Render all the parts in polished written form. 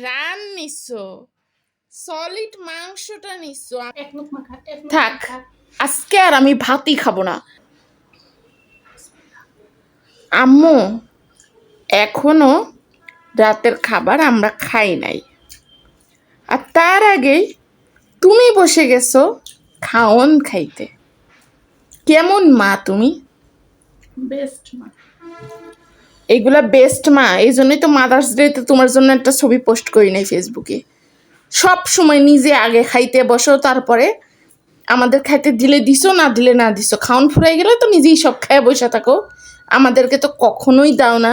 Run নিছো, solid মাংসটা নিছো। এক লোকমা খা, এক লোকমা থাক, খা। আজকে আর আমি ভাতই খাবো না। আম্মু, এখনো রাতের খাবার আমরা খাই নাই, আর তার আগেই তুমি বসে গেছো খাওন খাইতে। কেমন মা তুমি? বেস্ট মা। এগুলা বেস্ট মা, এই জন্যই তো মাদার্স ডেতে তোমার জন্য একটা ছবি পোস্ট করি নাই ফেসবুকে। সব সময় নিজে আগে খাইতে বসো, তারপরে আমাদের খাইতে দিলে দিছো, না দিলে না দিছো। খাওন ফুরাই গেলে তো নিজেই সব খায় বসে থাকো, আমাদেরকে তো কখনোই দাও না।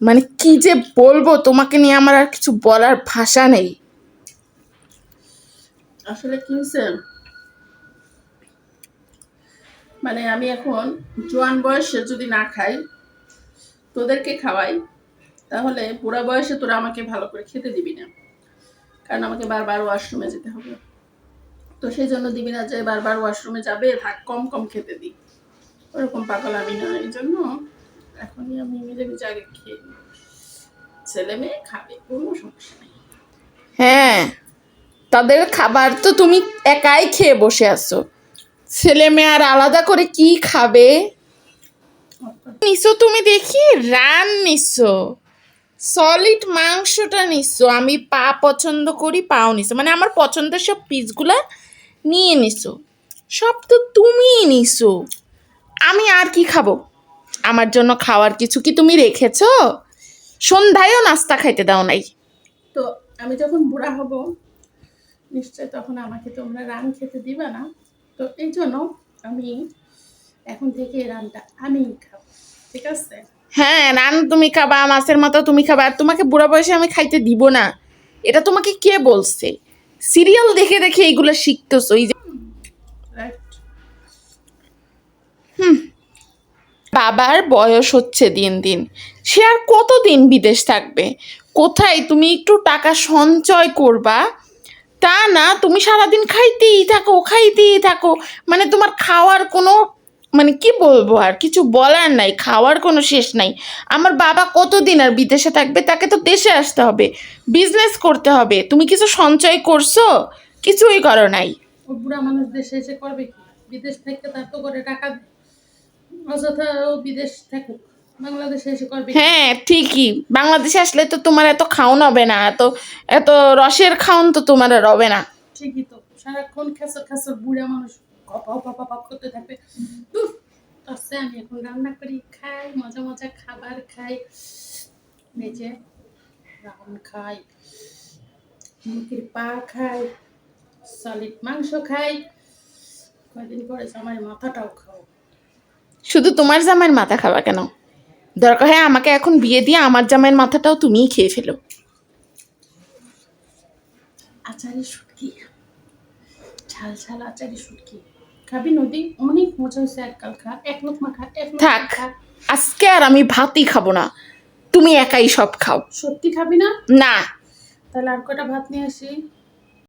মানে কি যে বলবো তোমাকে নিয়ে, আমার আর কিছু বলার ভাষা নেই। আসলে কি হয়েছে, মানে আমি এখন জোয়ান বয়সে যদি না খাই, তোদেরকে খাওয়াই, তাহলে বুড়া বয়সে তোরা আমাকে ভালো করে খেতে দিবি না, কারণ আমাকে বারবার ওয়াশরুমে যেতে হবে। তো সেই জন্য দিবি না যে বারবার ওয়াশরুমে যাবে, থাক কম কম খেতে দিই। ওরকম পাগল আমি না, এই জন্য এখনই আমি মিলেমিশে আগে খেয়ে নিই। ছেলে মেয়ে খাবে, কোনো সমস্যা নেই। হ্যাঁ, তাদের খাবার তো তুমি একাই খেয়ে বসে আছো, ছেলে মেয়ে আর আলাদা করে কি খাবে? নিছো তুমি দেখি, রান নিছো, সলিড মাংসটা নিছো। আমি পা পছন্দ করি, পাও নিছো, মানে আমার পছন্দের সব পিসগুলা নিয়ে নিছো। সব তো তুমিই নিছো, আমি আর কি খাবো? আমার জন্য খাওয়ার কিছু কি তুমি রেখেছো? সন্ধ্যায়ও নাস্তা খাইতে দাও নাই। তো আমি যখন বুড়া হব, নিশ্চয় তখন আমাকে তোমরা রান খেতে দিবা না। তো এই জন্য আমি এখন থেকে রানটা আমিই খাবো, ঠিক আছে? হ্যাঁ, রান তুমি খাবা, মাছের মাথা তুমি খাবা, আর তোমাকে বুড়া বয়সে আমি খাইতে দিব না, এটা তোমাকে কে বলছে? সিরিয়াল দেখে দেখে এইগুলো শিখতেছো। এই যে রাইট। বাবার বয়স হচ্ছে দিন দিন, সে আর কতদিন বিদেশ থাকবে? কোথায় তুমি একটু টাকা সঞ্চয় করবা? তা না, তুমি সারাদিন খাইতেই থাকো খাইতেই থাকো। মানে তোমার খাওয়ার কোনো, মানে কি বলবো, আর কিছু বলার নাই, খাওয়ার কোনো শেষ নাই। আমার বাবা কতদিন আর বিদেশে থাকবে? তাকে তো দেশে আসতে হবে, বিজনেস করতে হবে। তুমি কিছু সঞ্চয় করছো? কিছুই করো নাই। ওই বুড়া মানুষ দেশে এসে করবে কি? বিদেশ থেকে তার তো করে টাকা অযথা ও বিদেশ থাকুক, বাংলাদেশে এসে করবে কি? হ্যাঁ ঠিকই, বাংলাদেশে আসলে তো তোমার এত খাওন হবে না, এত এত রসের খাওন তো তোমার আর হবে না। ঠিকই তো, সারাক্ষণ খেসর খেসর বুড়া মানুষ গপাও পাপা পাপ করতে থাকবে। দুঃখ, তার চেয়ে আমি এখন রান্না করি, খাই, মজা মজা খাবার খাই। এই যে রান খাই, মুরগির পা খাই, সলিড মাংস খাই, কয়দিন পরে আমার মাথাটাও খাও। শুধু তোমার জামাইয়ের মাথা খাবা কেন? দরকার হয় আমাকে এখন বিয়ে দিয়ে আমার জামাইয়ের মাথাটাও তুমিই খেয়ে ফেলো। আচারি শুটকি, ঝাল ঝাল আচারি শুটকি খাবি? নদী অনেক মজা হয়েছে, এককাল খা, এক লোকমা খা, এক লোকমা থাক, খা। আজকে আর আমি ভাতই খাবো না, তুমি একাই সব খাও। সত্যি খাবি না? না। তাহলে আর কটা ভাত নিয়ে আসি।